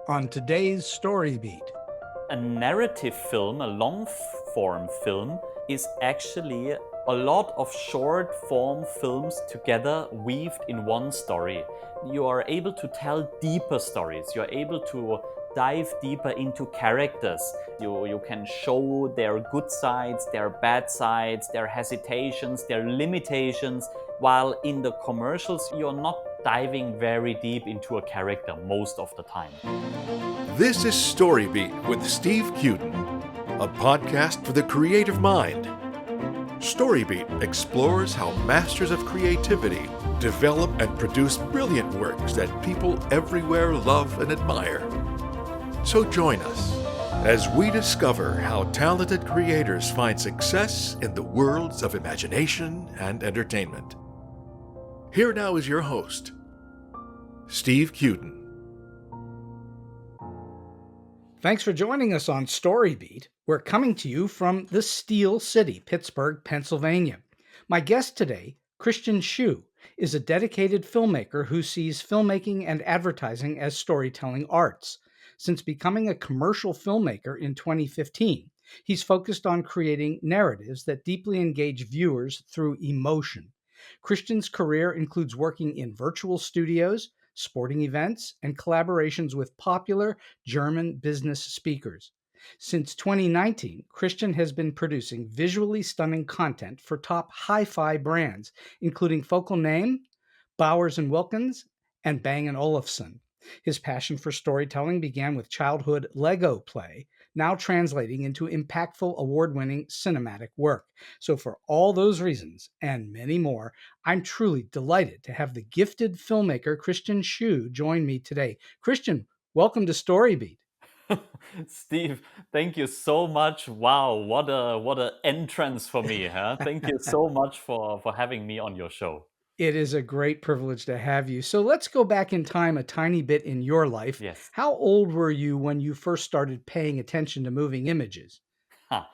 on today's StoryBeat. A narrative film, a long form film, is actually a lot of short form films together weaved in one story. You are able to tell deeper stories. You're able to dive deeper into characters. You can show their good sides, their bad sides, their hesitations, their limitations, while in the commercials, you're not diving very deep into a character most of the time. This is StoryBeat with Steve Cuden, a podcast for the creative mind. StoryBeat explores how masters of creativity develop and produce brilliant works that people everywhere love and admire. So join us as we discover how talented creators find success in the worlds of imagination and entertainment. Here now is your host, Steve Cuden. Thanks for joining us on StoryBeat. We're coming to you from the Steel City, Pittsburgh, Pennsylvania. My guest today, Christian Schu, is a dedicated filmmaker who sees filmmaking and advertising as storytelling arts. Since becoming a commercial filmmaker in 2015, he's focused on creating narratives that deeply engage viewers through emotion. Christian's career includes working in virtual studios, sporting events, and collaborations with popular German business speakers. Since 2019, Christian has been producing visually stunning content for top hi-fi brands, including Focal Naim, Bowers and Wilkins, and Bang Olufsen. His passion for storytelling began with childhood Lego play, now translating into impactful award-winning cinematic work. So for all those reasons and many more, I'm truly delighted to have the gifted filmmaker Christian Schu join me today. Christian, welcome to StoryBeat. Steve, thank you so much. Wow, what a entrance for me, huh? Thank you so much for having me on your show. It is a great privilege to have you. So let's go back in time a tiny bit in your life. Yes. How old were you when you first started paying attention to moving images? Huh.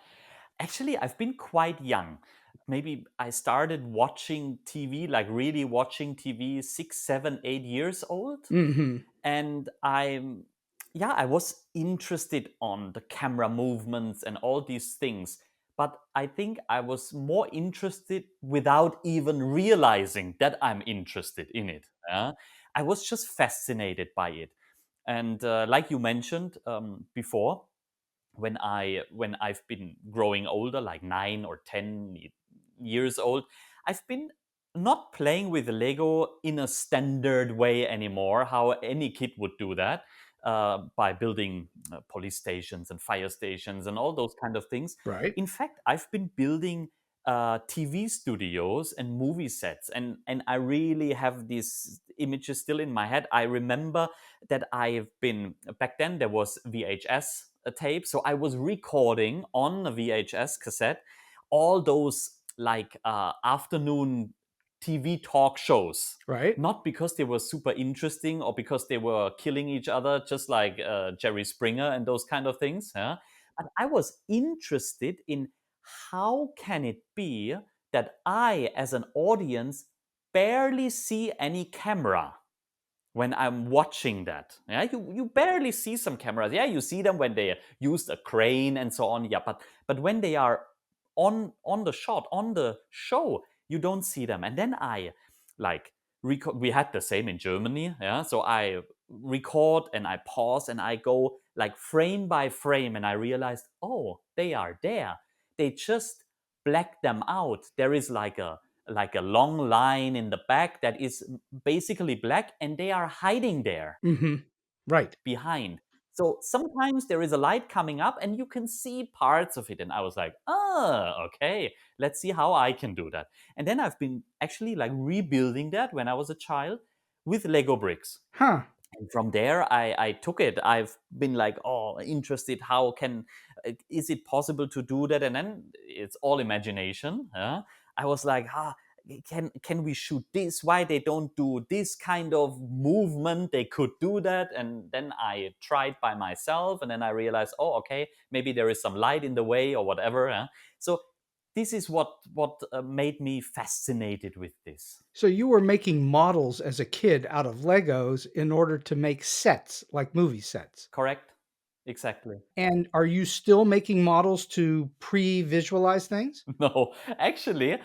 Actually, I've been quite young. Maybe I started watching TV, like really watching TV, 6, 7, 8 years old. Hmm. And I was interested on the camera movements and all these things. But I think I was more interested without even realizing that I'm interested in it. I was just fascinated by it. And like you mentioned before, when I've been growing older, like 9 or 10 years old, I've been not playing with Lego in a standard way anymore, how any kid would do that, by building police stations and fire stations and all those kind of things. Right. In fact, I've been building TV studios and movie sets, and I really have these images still in my head. I remember that I've been back then there was VHS tape, so I was recording on a VHS cassette all those like afternoon TV talk shows. Right. Not because they were super interesting or because they were killing each other, just like Jerry Springer and those kind of things. Huh? But I was interested in how can it be that I, as an audience, barely see any camera when I'm watching that. Yeah, you barely see some cameras. Yeah, you see them when they used a crane and so on. Yeah, but when they are on the shot, on the show, you don't see them. And then I like we had the same in Germany. Yeah, so I record and I pause and I go like frame by frame, and I realized, oh, they are there. They just black them out. There is like a long line in the back that is basically black, and they are hiding there Hmm. Right. behind. So sometimes there is a light coming up and you can see parts of it. And I was like, oh, okay, let's see how I can do that. And then I've been actually like rebuilding that when I was a child with Lego bricks. Huh. And from there, I took it. I've been like, oh, interested. Is it possible to do that? And then it's all imagination. I was like, can we shoot this? Why they don't do this kind of movement? They could do that. And then I tried by myself. And then I realized, oh, okay, maybe there is some light in the way or whatever. So this is what made me fascinated with this. So you were making models as a kid out of Legos in order to make sets, like movie sets. Correct? Exactly. And are you still making models to pre-visualize things? No, actually,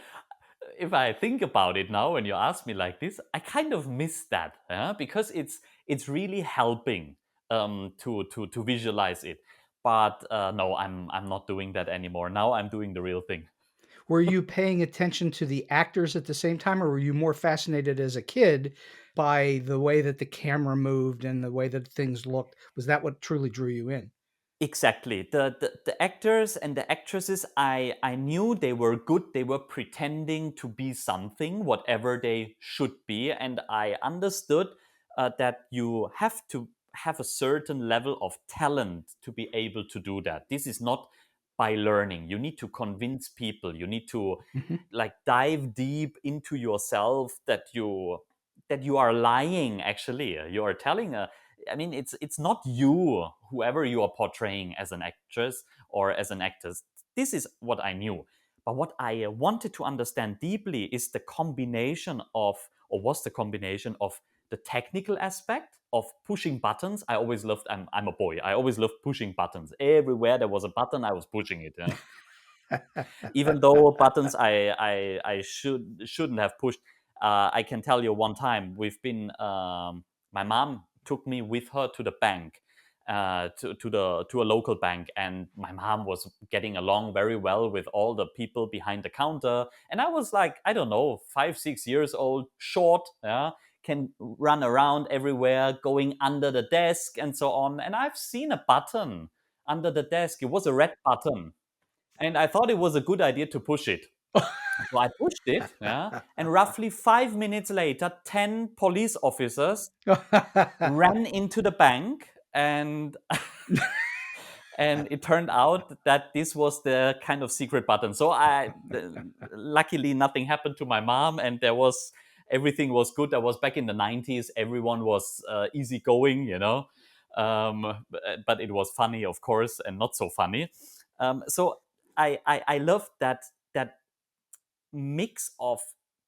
if I think about it now, when you ask me like this, I kind of miss that, because it's really helping to visualize it. But no, I'm not doing that anymore. Now I'm doing the real thing. Were you paying attention to the actors at the same time, or were you more fascinated as a kid by the way that the camera moved and the way that things looked? Was that what truly drew you in? Exactly. The actors and the actresses, I knew they were good. They were pretending to be something, whatever they should be. And I understood that you have to have a certain level of talent to be able to do that. This is not by learning. You need to convince people. You need to Mhm. like dive deep into yourself that you are lying actually. You are telling a I mean, it's not you, whoever you are portraying as an actress or as an actor. This is what I knew. But what I wanted to understand deeply is the combination of, or was the combination of the technical aspect of pushing buttons. I always loved, I'm a boy, I always loved pushing buttons. Everywhere there was a button, I was pushing it. Yeah? Even though buttons I shouldn't have pushed. I can tell you one time my mom took me with her to the bank, to a local bank, and my mom was getting along very well with all the people behind the counter, and I was like, I don't know, 5 6 years old, short, yeah, can run around everywhere, going under the desk and so on, and I've seen a button under the desk. It was a red button, and I thought it was a good idea to push it. So I pushed it, yeah, and roughly 5 minutes later, 10 police officers ran into the bank, and and it turned out that this was the kind of secret button. So luckily nothing happened to my mom, and everything was good. I was back in the 90s. Everyone was easygoing, but it was funny, of course, and not so funny. So I love that mix of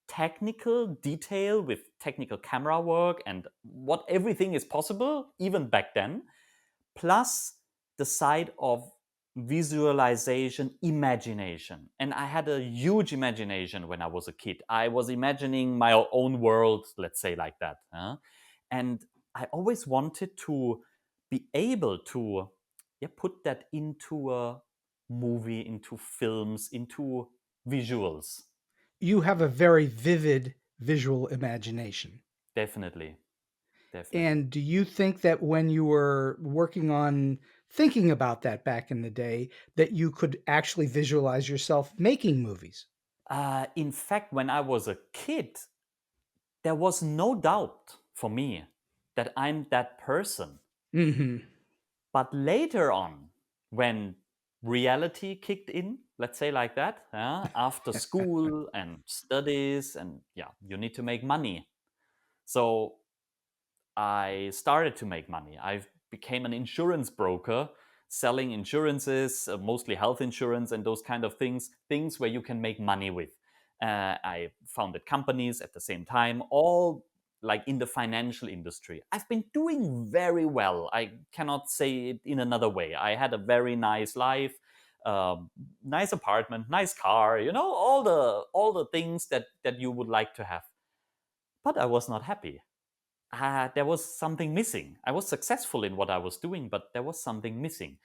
technical detail with technical camera work and what everything is possible even back then, plus the side of visualization, imagination. And I had a huge imagination when I was a kid. I was imagining my own world, let's say, like that, and I always wanted to be able to, yeah, put that into a movie, into films, into visuals. You have a very vivid visual imagination. Definitely, definitely. And do you think that when you were working on thinking about that back in the day, that you could actually visualize yourself making movies? In fact, when I was a kid, there was no doubt for me that I'm that person. Mhm. But later on, when reality kicked in, let's say like that, after school and studies, and yeah, you need to make money. So I started to make money. I became an insurance broker, selling insurances, mostly health insurance and those kind of things where you can make money with. I founded companies at the same time, all like in the financial industry. I've been doing very well. I cannot say it in another way. I had a very nice life, nice apartment, nice car, all the things that you would like to have. But I was not happy. There was something missing. I was successful in what I was doing, but there was something missing.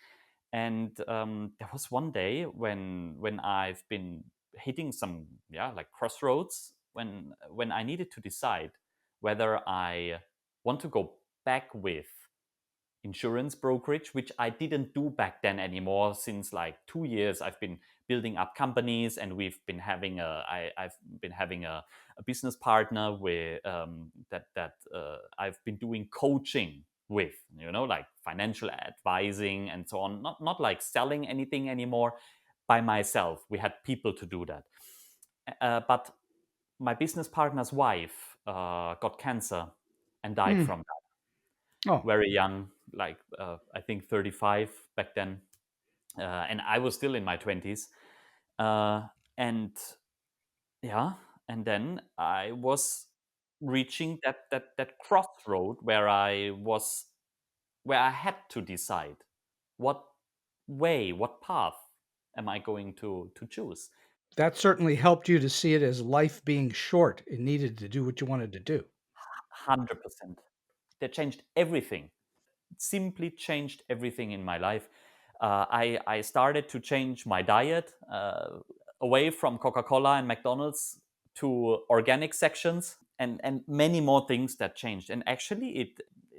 And there was one day when I've been hitting some, yeah, like crossroads, when I needed to decide whether I want to go back with insurance brokerage, which I didn't do back then anymore. Since like 2 years, I've been building up companies, and I've been having a business partner with that I've been doing coaching with, like financial advising and so on. Not like selling anything anymore by myself. We had people to do that, but my business partner's wife got cancer and died Mm. from Oh, very young, like I think 35 back then, and I was still in my 20s. Uh, And yeah, and then I was reaching that crossroad where I had to decide what what path am I going to choose. That certainly helped you to see it as life being short and needed to do what you wanted to do. 100%. That changed everything. Simply changed everything in my life. I started to change my diet away from Coca-Cola and McDonald's to organic sections, and many more things that changed. And actually,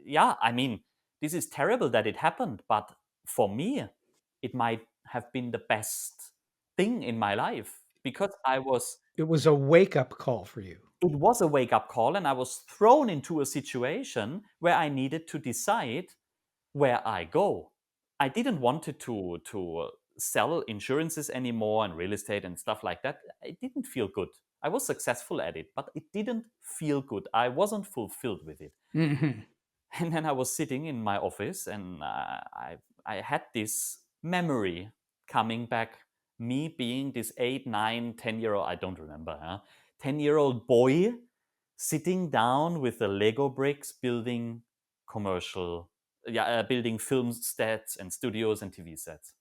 yeah, I mean, this is terrible that it happened, but for me, it might have been the best thing in my life because It was a wake-up call for you. it was a wake up call, and I was thrown into a situation where I needed to decide where I go. I didn't want it to sell insurances anymore and real estate and stuff like that. It didn't feel good. I was successful at it, but it didn't feel good. I wasn't fulfilled with it. Mhm. And then I was sitting in my office, and I had this memory coming back. Me being this 8, 9, 10-year old, I don't remember, 10-year-old boy sitting down with the Lego bricks building commercial, building film sets and studios and TV sets.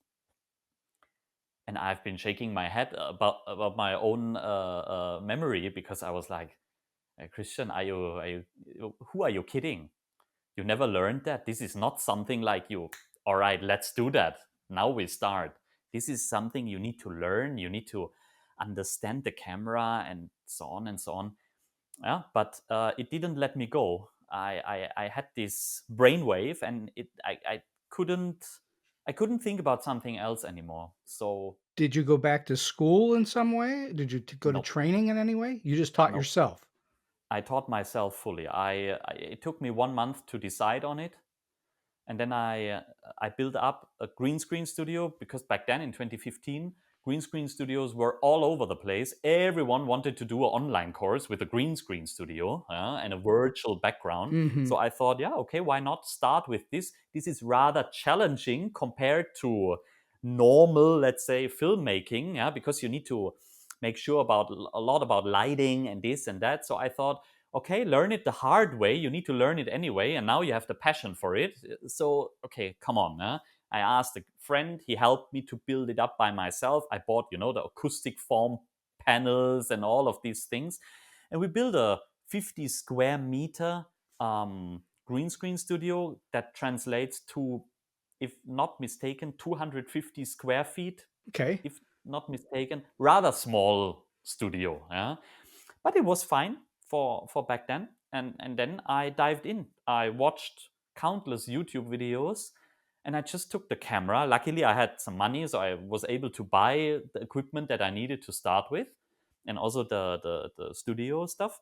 And I've been shaking my head about my own memory because I was like, Christian, who are you kidding? You never learned that. This is not something like you, all right, let's do that. Now we start. This is something you need to learn. You need to understand the camera and so on and so on. Yeah, but it didn't let me go. I had this brainwave, and couldn't I couldn't think about something else anymore. So Did you go back to school in some way? Did you go to nope, training in any way? You just taught nope. yourself? I taught myself fully. It took me 1 month to decide on it, and then I built up a green screen studio because back then in 2015 green screen studios were all over the place. Everyone wanted to do an online course with a green screen studio and a virtual background. Mhm. So I thought, yeah, okay, why not start with this? This is rather challenging compared to normal, let's say, filmmaking, yeah, because you need to make sure about a lot about lighting and this and that. So I thought, okay, learn it the hard way. You need to learn it anyway, and now you have the passion for it. So, okay, come on. I asked a friend, he helped me to build it up by myself. I bought, the acoustic foam panels and all of these things. And we built a 50 square meter green screen studio that translates to, if not mistaken, 250 square feet, Okay. if not mistaken, rather small studio. Yeah? But it was fine for back then. And then I dived in. I watched countless YouTube videos, and I just took the camera. Luckily, I had some money, so I was able to buy the equipment that I needed to start with, and also the studio stuff.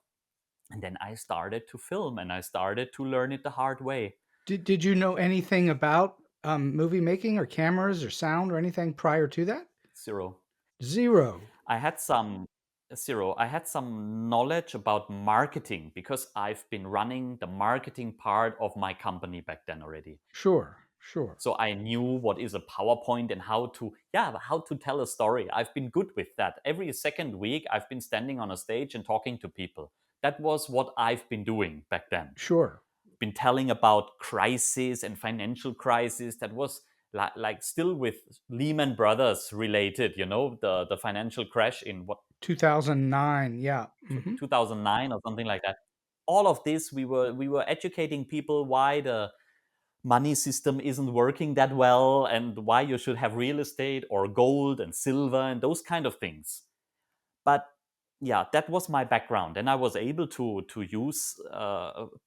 And then I started to film, and I started to learn it the hard way. Did you know anything about, movie making or cameras or sound or anything prior to that? Zero. 0. I had some Zero. I had some knowledge about marketing because I've been running the marketing part of my company back then already. Sure, sure. So I knew what is a PowerPoint and how to tell a story. I've been good with that. Every second week I've been standing on a stage and talking to people. That was what I've been doing back then. Sure. Been telling about crisis and financial crisis that was like still with Lehman Brothers related, the financial crash in what 2009, yeah. Mhm. 2009 or something like that. All of this, we were educating people why the money system isn't working that well and why you should have real estate or gold and silver and those kind of things. But yeah, that was my background, and I was able to use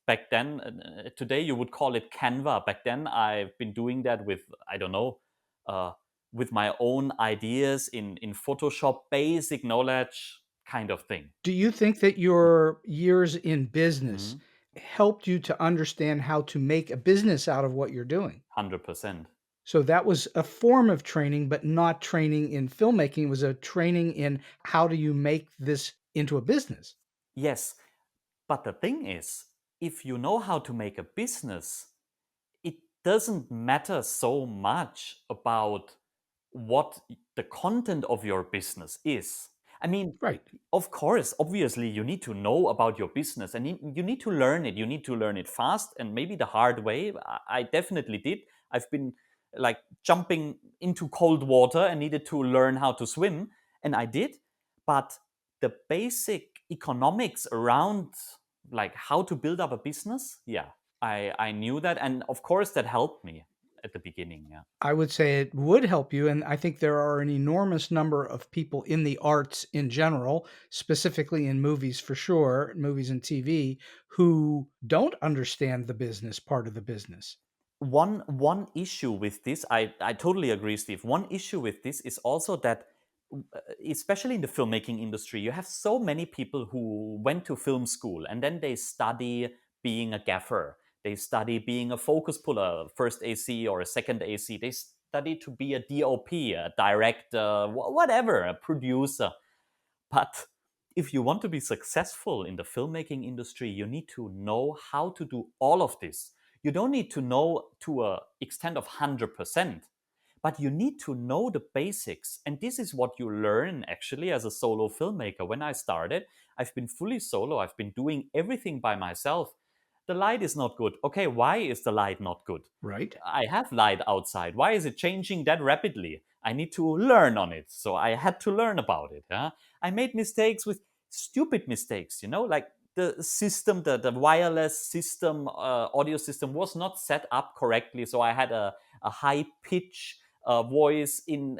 back then. Today you would call it Canva. Back then, I've been doing that with, I don't know, uh, with my own ideas in Photoshop, basic knowledge kind of thing. Do you think that your years in business Mhm. helped you to understand how to make a business out of what you're doing? 100%. So that was a form of training, but not training in filmmaking. It was a training in how do you make this into a business? Yes, but the thing is, if you know how to make a business, it doesn't matter so much about what the content of your business is. I mean, Right. of course, obviously, you need to know about your business and you need to learn it. You need to learn it fast and maybe the hard way. I definitely did. I've been like jumping into cold water and needed to learn how to swim, and I did. But the basic economics around like how to build up a business, yeah, I knew that. And of course, that helped me at the beginning. Yeah. I would say it would help you. And I think there are an enormous number of people in the arts in general, specifically in movies for sure, movies and TV, who don't understand the business part of the business. One issue with this, I totally agree, Steve. One issue with this is also that especially in the filmmaking industry, you have so many people who went to film school and then they study being a gaffer, they study being a focus puller, first AC or a second AC, they study to be a DOP, a director, whatever, a producer. But if you want to be successful in the filmmaking industry, you need to know how to do all of this. You don't need to know to an extent of 100%, but you need to know the basics. And this is what you learn actually as a solo filmmaker. When I started, I've been fully solo, I've been doing everything by myself. The light is not good. Okay, why is the light not good? Right. I have light outside. Why is it changing that rapidly? I need to learn on it. So I had to learn about it. Yeah? I made mistakes with stupid mistakes, like the system, the wireless system, audio system was not set up correctly. So I had a high pitch voice in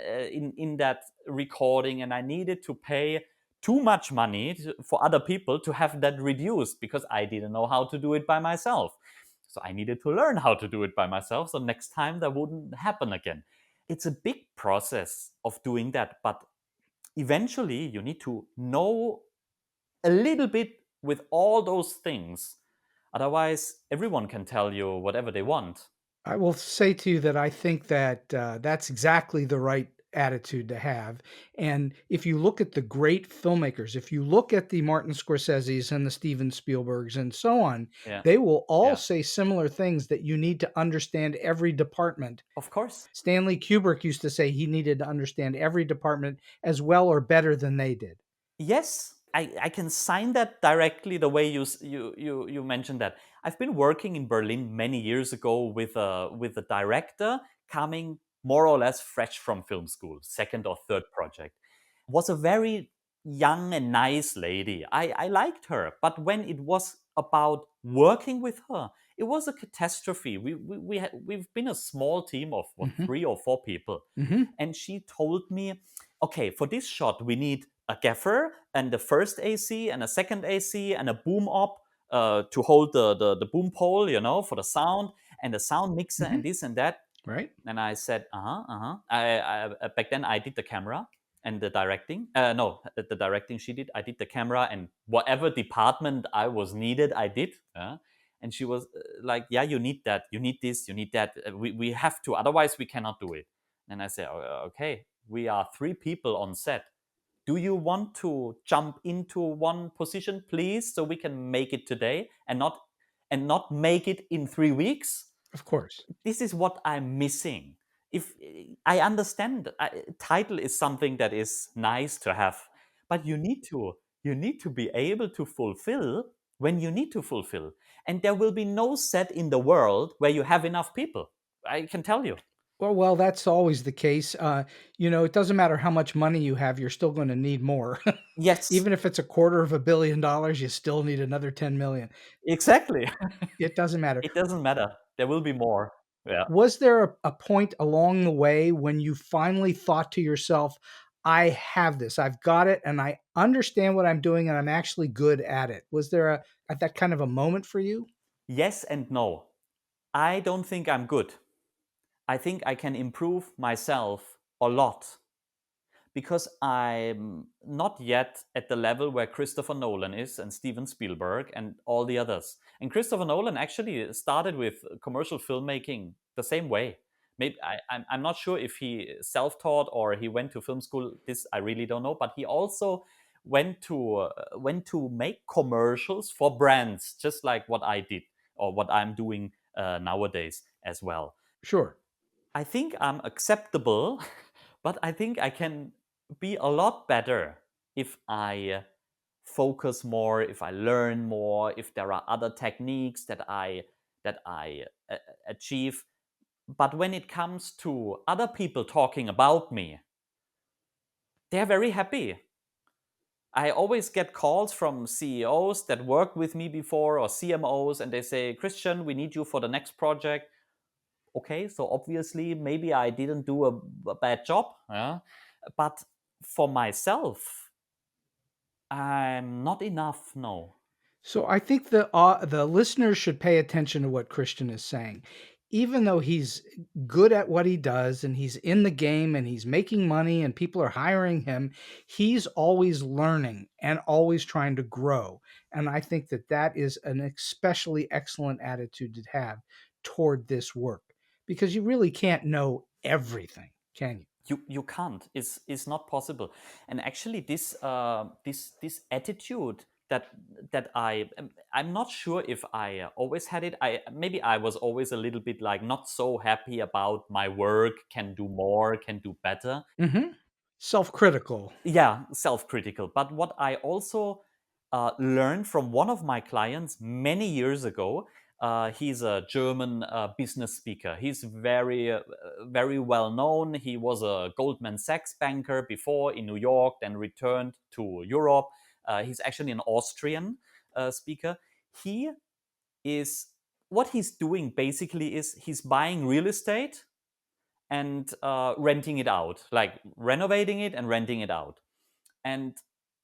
that recording, and I needed to pay too much money for other people to have that reduced because I didn't know how to do it by myself. So I needed to learn how to do it by myself. So next time that wouldn't happen again. It's a big process of doing that, but eventually you need to know a little bit with all those things. Otherwise, everyone can tell you whatever they want. I will say to you that I think that that's exactly the right attitude to have. And if you look at the great filmmakers, if you look at the Martin Scorseses and the Steven Spielbergs and so on, Yeah. they will all Yeah. say similar things, that you need to understand every department. Of course. Stanley Kubrick used to say he needed to understand every department as well or better than they did. Yes, I can sign that directly the way you mentioned that. I've been working in Berlin many years ago with a director coming more or less fresh from film school, second or third project. Was a very young and nice lady. I liked her, but when it was about working with her, it was a catastrophe. We've been a small team of what, Hmm. 3 or 4 people, Hmm. and she told me, okay, for this shot we need a gaffer and the first AC and a second AC and a boom op to hold the boom pole, for the sound, and the sound mixer Hmm. and this and that. Right. And I said, I back then I did the camera and the directing. No, the directing she did. I did the camera and whatever department I was needed, I did. And she was like, yeah, you need that, you need this, you need that. We have to, otherwise we cannot do it. And I said, okay, we are 3 people on set. Do you want to jump into one position, please, so we can make it today and not make it in 3 weeks? Of course. This is what I'm missing. If I understand, title is something that is nice to have, but you need to be able to fulfill when you need to fulfill, and there will be no set in the world where you have enough people. I can tell you. Well, that's always the case. It doesn't matter how much money you have, you're still going to need more. Yes, Even if it's $250 million, you still need another 10 million. exactly. It doesn't matter. It doesn't matter. There will be more. Yeah. Was there a point along the way when you finally thought to yourself, I have this, I've got it, and I understand what I'm doing, and I'm actually good at it? Was there at that kind of a moment for you? Yes and no. I don't think I'm good. I think I can improve myself a lot because I'm not yet at the level where Christopher Nolan is and Steven Spielberg and all the others. And Christopher Nolan actually started with commercial filmmaking the same way. Maybe I'm not sure if he self-taught or he went to film school. This I really don't know. But he also went to make commercials for brands, just like what I did or what I'm doing nowadays as well. Sure. I think I'm acceptable, but I think I can be a lot better. if I focus more, if I learn more, if there are other techniques that I achieve. But when it comes to other people talking about me, they're very happy. I always get calls from CEOs that worked with me before or CMOs, and they say, Christian, we need you for the next project. Okay, so obviously, maybe I didn't do a bad job. Yeah? But for myself, I'm not enough, no. So I think the listeners should pay attention to what Christian is saying. Even though he's good at what he does and he's in the game and he's making money and people are hiring him, he's always learning and always trying to grow. And I think that that is an especially excellent attitude to have toward this work because you really can't know everything, can you? You can't. It's not possible. And actually, this attitude that I'm not sure if I always had it. Maybe I was always a little bit like not so happy about my work. Can do more. Can do better. Self-critical. Yeah, self-critical. But what I also learned from one of my clients many years ago. He's a German business speaker. He's very well known. He was a Goldman Sachs banker before in New York, then returned to Europe. He's actually an Austrian speaker. He is what he's doing basically is he's buying real estate and renting it out, like renovating it and renting it out. And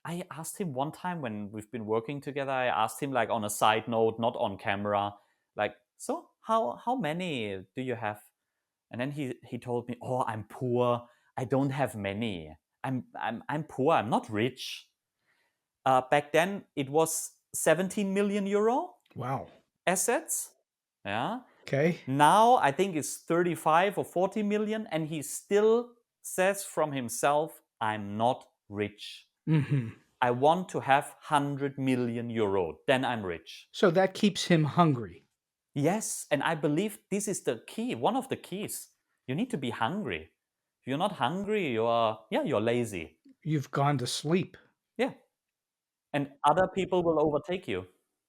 I asked him one time when we've been working together, I asked him like on a side note, not on camera, like, so how many do you have? And then he told me, oh, I'm poor. I don't have many. I'm poor. I'm not rich. Back then it was 17 million euro Wow. assets. Yeah. Okay. Now I think it's 35 or 40 million, and he still says from himself, I'm not rich. I want to have 100 million euro, then I'm rich. So that keeps him hungry. Yes, and I believe this is the key, one of the keys. You need to be hungry. If you're not hungry, you're lazy. You've gone to sleep. Yeah. And other people will overtake you.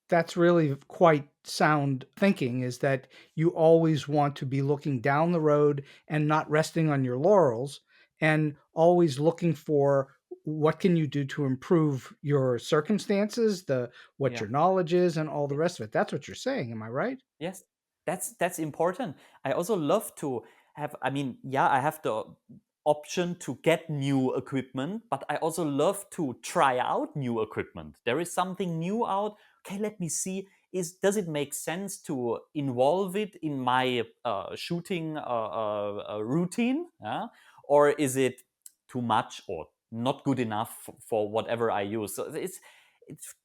That's really quite sound thinking, is that you always want to be looking down the road and not resting on your laurels and always looking for what can you do to improve your circumstances, what Yeah. your knowledge is and all the rest of it. That's what you're saying. Am I right? Yes, that's important. I also love to have. I mean, yeah, I have the option to get new equipment, but I also love to try out new equipment. There is something new out. Okay, let me see. Does it make sense to involve it in my shooting routine, yeah? Or is it too much or not good enough for whatever I use? So it's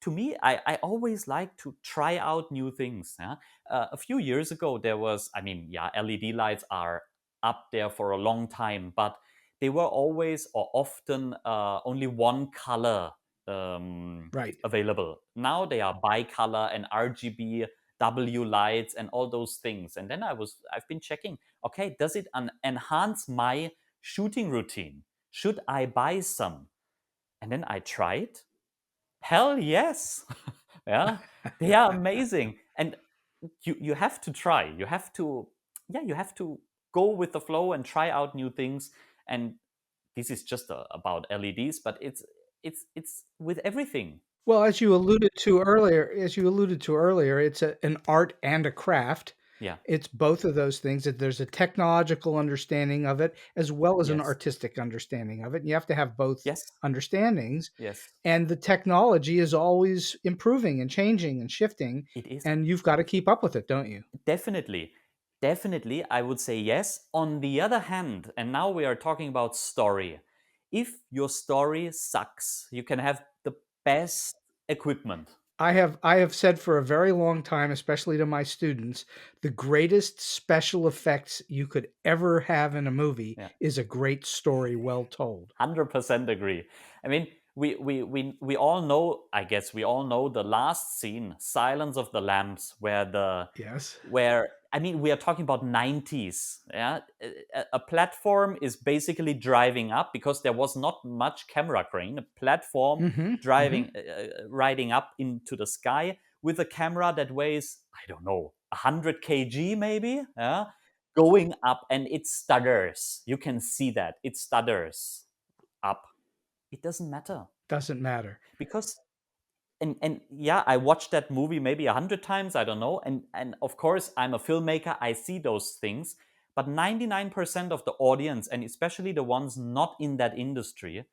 to me, I always like to try out new things. Yeah? A few years ago, there was, I mean, yeah, LED lights are up there for a long time, but they were always or often only one color Right. available. Now they are bicolor and RGB, W lights, and all those things. And then I've been checking. Okay, does it enhance my shooting routine? Should I buy some? And then I tried. Hell yes. Yeah, they are amazing. And you have to try. You have to go with the flow and try out new things. And this is just about LEDs, but it's with everything. Well, as you alluded to earlier, it's an art and a craft. Yeah. It's both of those things. That there's a technological understanding of it as well as an Yes. artistic understanding of it. You have to have both Yes. understandings. Yes. And the technology is always improving and changing and shifting, It is. and you've got to keep up with it, don't you? Definitely. Definitely, I would say yes. On the other hand, and now we are talking about story. If your story sucks, you can have the best equipment. I have said for a very long time, especially to my students, the greatest special effects you could ever have in a movie Yeah. is a great story well told. 100% agree. I mean, we all know, I guess we all know the last scene, Silence of the Lambs, Yes. where I mean, we are talking about 90s. Yeah, a platform is basically driving up because there was not much camera crane. A platform driving, riding up into the sky with a camera that weighs, I don't know, 100 kg maybe. Yeah, going up, and it stutters. You can see that it stutters up. It doesn't matter Doesn't matter. because and yeah, I watched that movie maybe 100 times, I don't know, and of course I'm a filmmaker, I see those things, but 99% of the audience, and especially the ones not in that industry,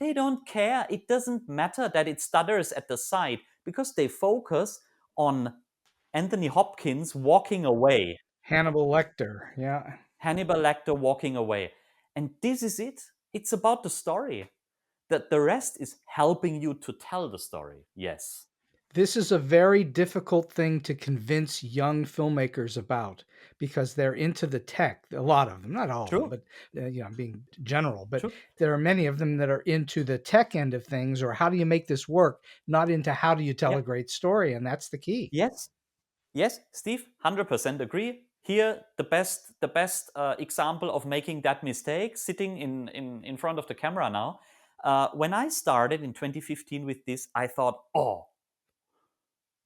they don't care. It doesn't matter that it stutters at the side because they focus on Anthony Hopkins walking away, Hannibal Lecter. Yeah. Hannibal Lecter walking away, and this is it. It's about the story. That the rest is helping you to tell the story. Yes. This is a very difficult thing to convince young filmmakers about because they're into the tech. A lot of them, not all of them, True. but I'm being general. But True. there are many of them that are into the tech end of things, or how do you make this work, not into how do you tell Yeah. a great story, and that's the key. Yes. Yes, Steve, 100% agree. Here, the best example of making that mistake, sitting in front of the camera now. When I started in 2015 with this, I thought, oh,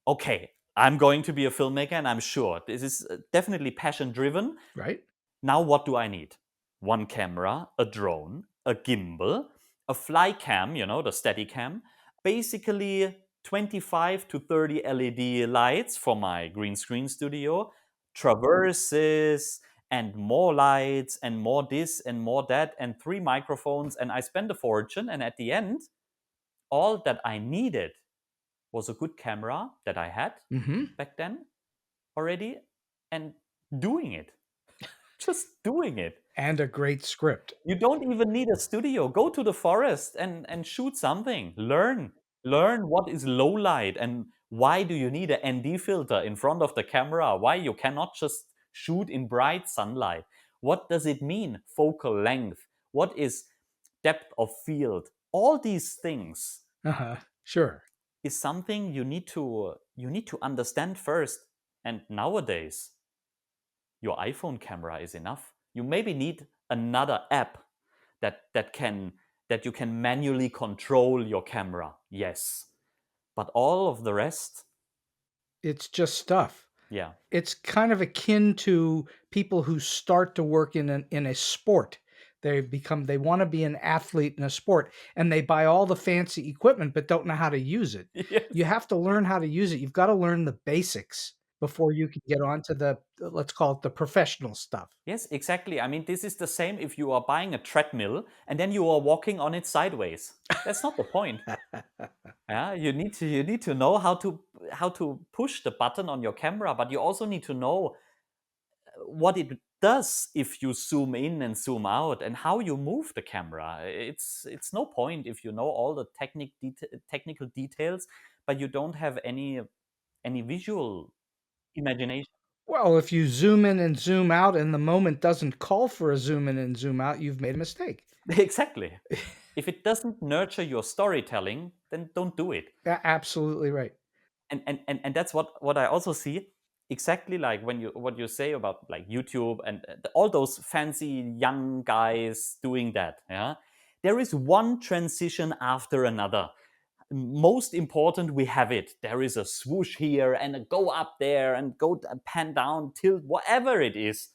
okay, I'm going to be a filmmaker, and I'm sure this is definitely passion driven. Right? Now, what do I need? One camera, a drone, a gimbal, a fly cam, the steady cam, basically 25 to 30 LED lights for my green screen studio, traverses, and more lights, and more this and more that, and 3 microphones. And I spent a fortune. And at the end, all that I needed was a good camera that I had back then already, and doing it. Just doing it. And a great script. You don't even need a studio. Go to the forest and shoot something. Learn what is low light and why do you need an ND filter in front of the camera? Why you cannot just shoot in bright sunlight? What does it mean? Focal length. What is depth of field? All these things Sure. is something you need to understand first. And nowadays, your iPhone camera is enough. You maybe need another app that you can manually control your camera. Yes. But all of the rest, It's just stuff. yeah. It's kind of akin to people who start to work in a sport. They want to be an athlete in a sport, and they buy all the fancy equipment but don't know how to use it. Yes. You have to learn how to use it. You've got to learn the basics before you can get on to the, let's call it, the professional stuff. Yes, exactly. I mean, this is the same if you are buying a treadmill and then you are walking on it sideways. That's not the point. Yeah, you need to know how to push the button on your camera, but you also need to know what it does if you zoom in and zoom out and how you move the camera. It's no point if you know all the technical details, but you don't have any visual imagination. Well, if you zoom in and zoom out and the moment doesn't call for a zoom in and zoom out, you've made a mistake. Exactly. If it doesn't nurture your storytelling, then don't do it. Absolutely right. And that's what I also see, exactly like what you say about like YouTube and all those fancy young guys doing that. Yeah, there is one transition after another. Most important, we have it. There is a swoosh here and a go up there and go pan down, tilt, whatever it is.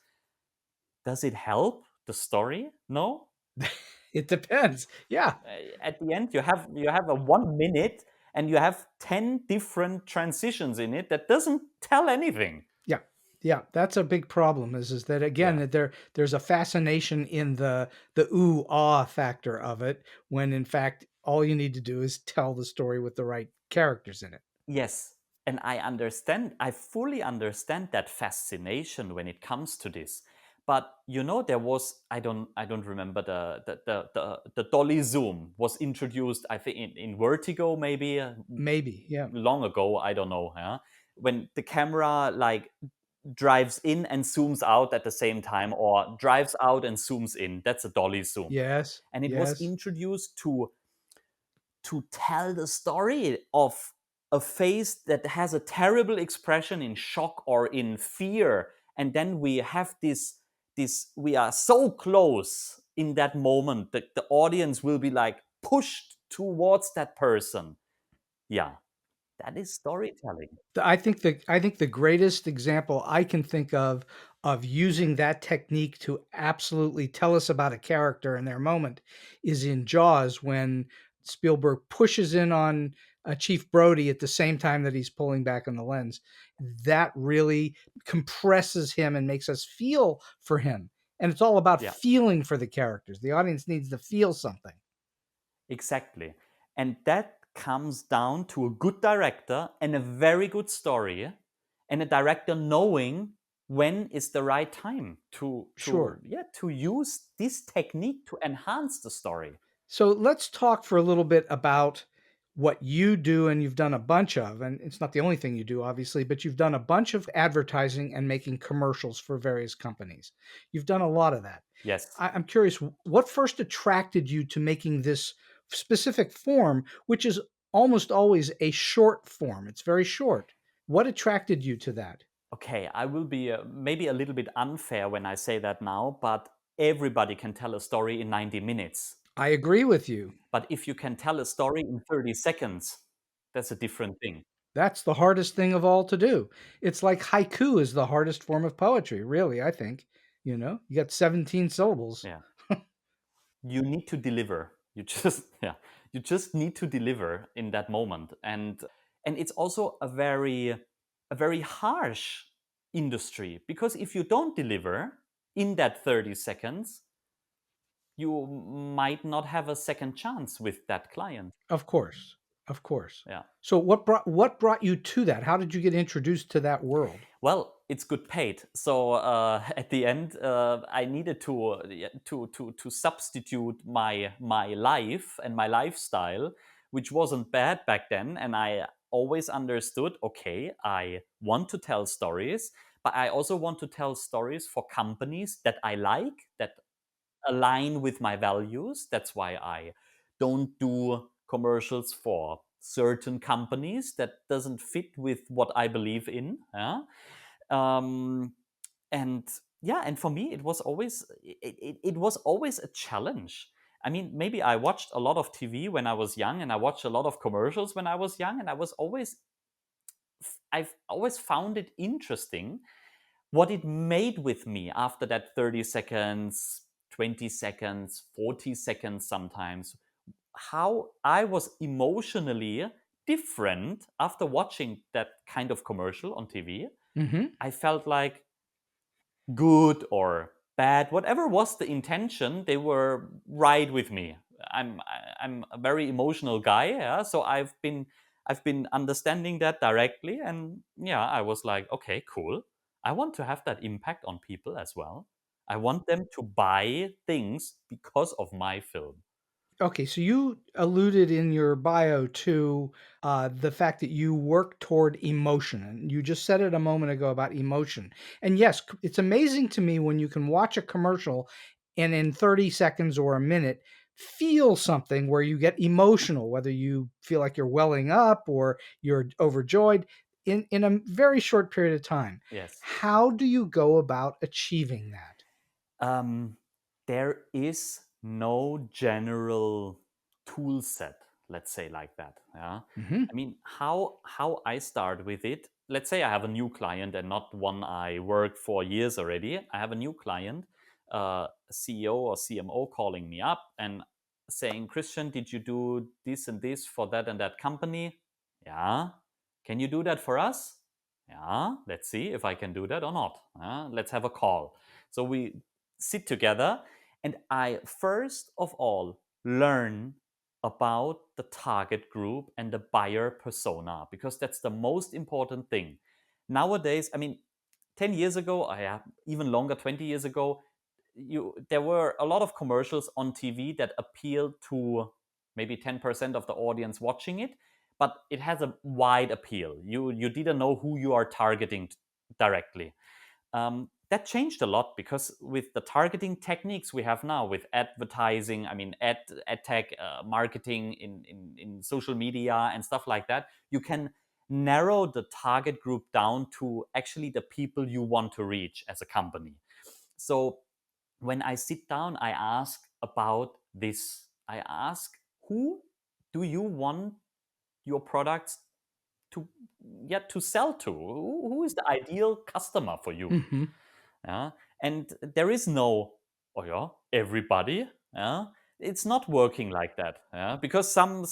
Does it help the story? No. It depends. Yeah. At the end, you have a 1 minute and you have 10 different transitions in it that doesn't tell anything. Yeah. Yeah, that's a big problem is that again Yeah. that there's a fascination in the ooh ah factor of it when in fact all you need to do is tell the story with the right characters in it. Yes. And I fully understand that fascination when it comes to this. But there was, I don't remember, the dolly zoom was introduced, I think, in Vertigo maybe, Maybe, yeah. long ago, I don't know. Yeah? When the camera like drives in and zooms out at the same time, or drives out and zooms in, that's a dolly zoom. Yes. And it was Yes. introduced to tell the story of a face that has a terrible expression in shock or in fear, and then we have this we are so close in that moment that the audience will be like pushed towards that person. Yeah, that is storytelling. I think the greatest example I can think of using that technique to absolutely tell us about a character in their moment is in Jaws when Spielberg pushes in on Chief Brody at the same time that he's pulling back on the lens. That really compresses him and makes us feel for him. And it's all about Yeah, feeling for the characters. The audience needs to feel something. exactly. And that comes down to a good director and a very good story, and a director knowing when is the right time Sure. to use this technique to enhance the story. So let's talk for a little bit about what you do, and you've done a bunch of, and it's not the only thing you do, obviously, but you've done a bunch of advertising and making commercials for various companies. You've done a lot of that. Yes. I'm curious, what first attracted you to making this specific form, which is almost always a short form? It's very short. What attracted you to that? Okay, I will be maybe a little bit unfair when I say that now, but everybody can tell a story in 90 minutes. I agree with you. But if you can tell a story in 30 seconds, that's a different thing. That's the hardest thing of all to do. It's like haiku is the hardest form of poetry, really, I think. You got 17 syllables. Yeah. You need to deliver. You just yeah, you just need to deliver in that moment. And it's also a very harsh industry, because if you don't deliver in that 30 seconds, you might not have a second chance with that client. Of course. Of course. Yeah. So what brought you to that? How did you get introduced to that world? Well, it's good paid. So at the end, I needed to substitute my life and my lifestyle, which wasn't bad back then. And I always understood, okay, I want to tell stories, but I also want to tell stories for companies that I like, that align with my values. That's why I don't do commercials for certain companies that doesn't fit with what I believe in. Yeah? Um, and yeah, and for me, it was always a challenge. I mean, maybe I watched a lot of TV when I was young, and I watched a lot of commercials when I was young, and I've always found it interesting what it made with me after that 30 seconds, 20 seconds, 40 seconds sometimes, how I was emotionally different after watching that kind of commercial on TV. Mhm. I felt like good or bad, whatever was the intention, they were right with me. I'm a very emotional guy, yeah. So I've been understanding that directly, and yeah, I was like, okay, cool. I want to have that impact on people as well. I want them to buy things because of my film. Okay, so you alluded in your bio to the fact that you work toward emotion, and you just said it a moment ago about emotion. And yes, it's amazing to me when you can watch a commercial and in 30 seconds or a minute feel something where you get emotional, whether you feel like you're welling up or you're overjoyed in a very short period of time. Yes. How do you go about achieving that? Um, there is no general tool set, let's say like that. Yeah. Hmm. I mean, how I start with it. Let's say I have a new client and not one I worked for years already. I have a new client, CEO or CMO calling me up and saying, Christian, did you do this and this for that and that company? Yeah. Can you do that for us? Yeah. Let's see if I can do that or not. Let's have a call. So we sit together, and I first of all learn about the target group and the buyer persona, because that's the most important thing. Nowadays, I mean, 10 years ago, even longer, 20 years ago, there were a lot of commercials on TV that appealed to maybe 10% of the audience watching it, but it has a wide appeal. You didn't know who you are targeting directly. That changed a lot, because with the targeting techniques we have now with advertising, I mean ad tech, marketing in social media and stuff like that, you can narrow the target group down to actually the people you want to reach as a company. So when I sit down, I ask about this. I ask, who do you want your products to to sell to? Who is the ideal customer for you? Hmm. Yeah, and there is no, oh yeah, everybody. Yeah, it's not working like that. Yeah, because some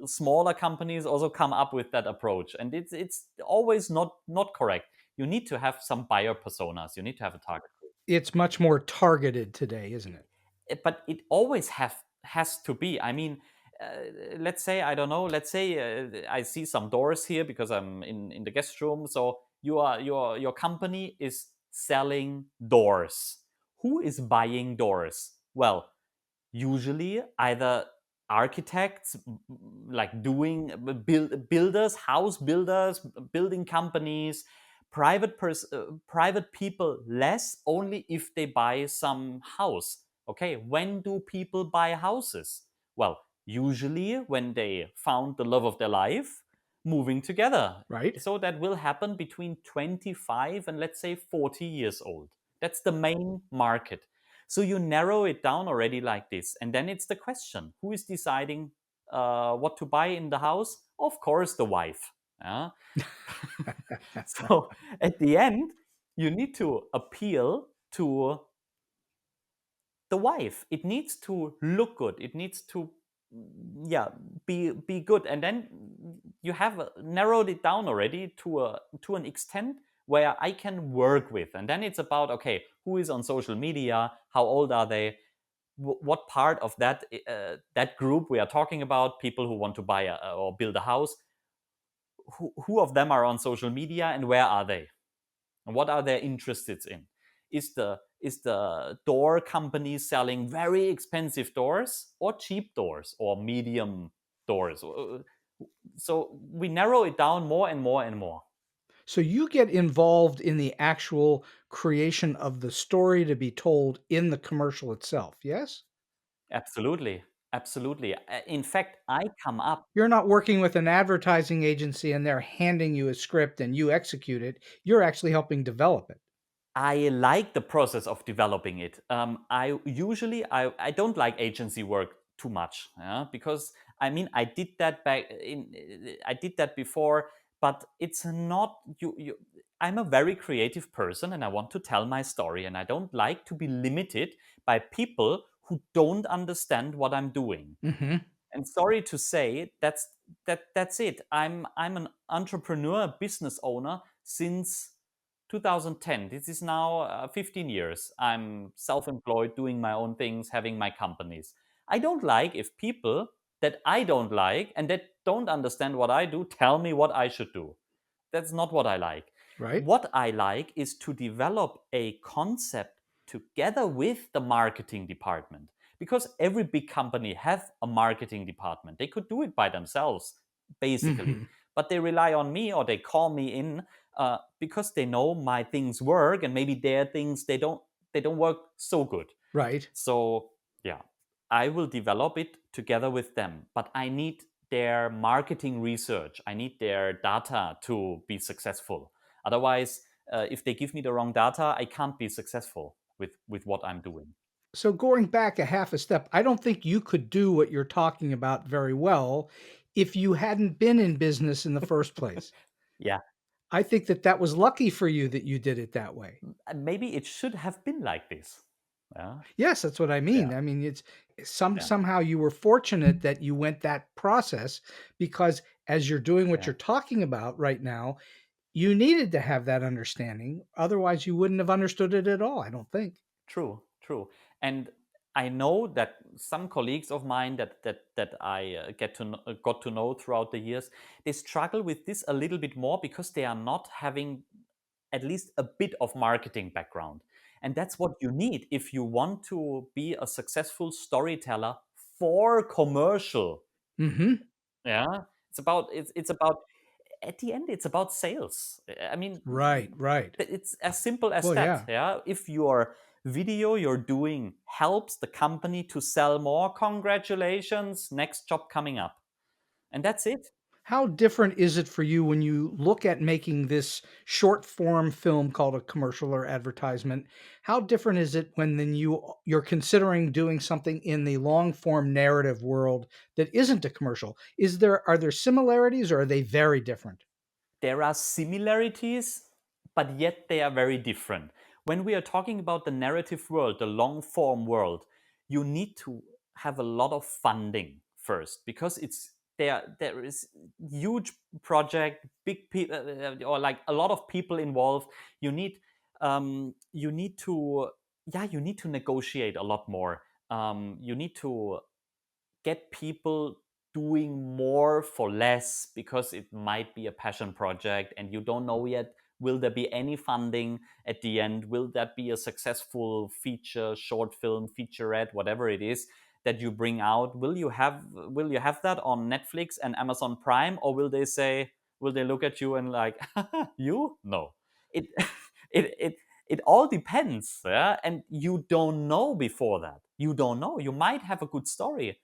smaller companies also come up with that approach, and it's always not correct. You need to have some buyer personas. You need to have a target group. It's much more targeted today, isn't it? But it always has to be. I mean, let's say, I don't know. Let's say I see some doors here because I'm in the guest room. So your company is selling doors. Who is buying doors? Well, usually either architects, like doing builders, house builders, building companies, private people less, only if they buy some house. Okay, when do people buy houses? Well, usually when they found the love of their life, moving together. Right. So that will happen between 25 and, let's say, 40 years old. That's the main market. So you narrow it down already like this. And then it's the question, who is deciding what to buy in the house? Of course, the wife. Yeah? So at the end, you need to appeal to the wife. It needs to look good. It needs to, be good. And then you have narrowed it down already to an extent where I can work with. And then it's about, okay, who is on social media? How old are they? What part of that group we are talking about, people who want to buy or build a house, who of them are on social media, and where are they, and what are they interested in? Is the door company selling very expensive doors, or cheap doors, or medium doors? So we narrow it down more and more and more. So you get involved in the actual creation of the story to be told in the commercial itself, yes? Absolutely, absolutely. In fact, I come up. You're not working with an advertising agency and they're handing you a script and you execute it. You're actually helping develop it. I like the process of developing it. I don't like agency work too much, yeah? Because I mean, I did that before, but it's not you. I'm a very creative person, and I want to tell my story, and I don't like to be limited by people who don't understand what I'm doing. Hmm. And sorry to say, that's it. I'm an entrepreneur, business owner since 2010. This is now 15 years. I'm self-employed, doing my own things, having my companies. I don't like if people that I don't like and that don't understand what I do tell me what I should do. That's not what I like. Right? What I like is to develop a concept together with the marketing department, because every big company have a marketing department. They could do it by themselves, basically, Hmm. but they rely on me, or they call me in because they know my things work, and maybe their things they don't work so good. Right. So yeah, I will develop it together with them, but I need their marketing research. I need their data to be successful. Otherwise, if they give me the wrong data, I can't be successful with what I'm doing. So going back a half a step, I don't think you could do what you're talking about very well if you hadn't been in business in the first place. Yeah, I think that that was lucky for you that you did it that way. and maybe it should have been like this. Yeah, Yes, that's what I mean. yeah, I mean, it's yeah, somehow you were fortunate that you went that process because as you're doing what yeah. you're talking about right now, you needed to have that understanding. Otherwise, you wouldn't have understood it at all, I don't think. True, true. And I know that some colleagues of mine that I got to know throughout the years, they struggle with this a little bit more because they are not having at least a bit of marketing background. And that's what you need if you want to be a successful storyteller for commercial. Mhm. Yeah. It's about at the end it's about sales. I mean, Right, right. it's as simple as Well, that. yeah. Yeah, if your video you're doing helps the company to sell more, congratulations, next job coming up, and that's it. How different is it for you when you look at making this short form film called a commercial or advertisement? How different is it when then you're considering doing something in the long form narrative world that isn't a commercial? Are there similarities or are they very different? There are similarities, but yet they are very different. When we are talking about the narrative world, the long form world, you need to have a lot of funding first, because there is huge project, big people, or like a lot of people involved. You need you need to, yeah, you need to negotiate a lot more. You need to get people doing more for less, because it might be a passion project and you don't know yet, will there be any funding at the end, will that be a successful feature, short film, featurette, whatever it is that you bring out. Will you have that on Netflix and Amazon Prime, or will they look at you and like, you, no, it it all depends, yeah. And you don't know before that. You don't know, you might have a good story,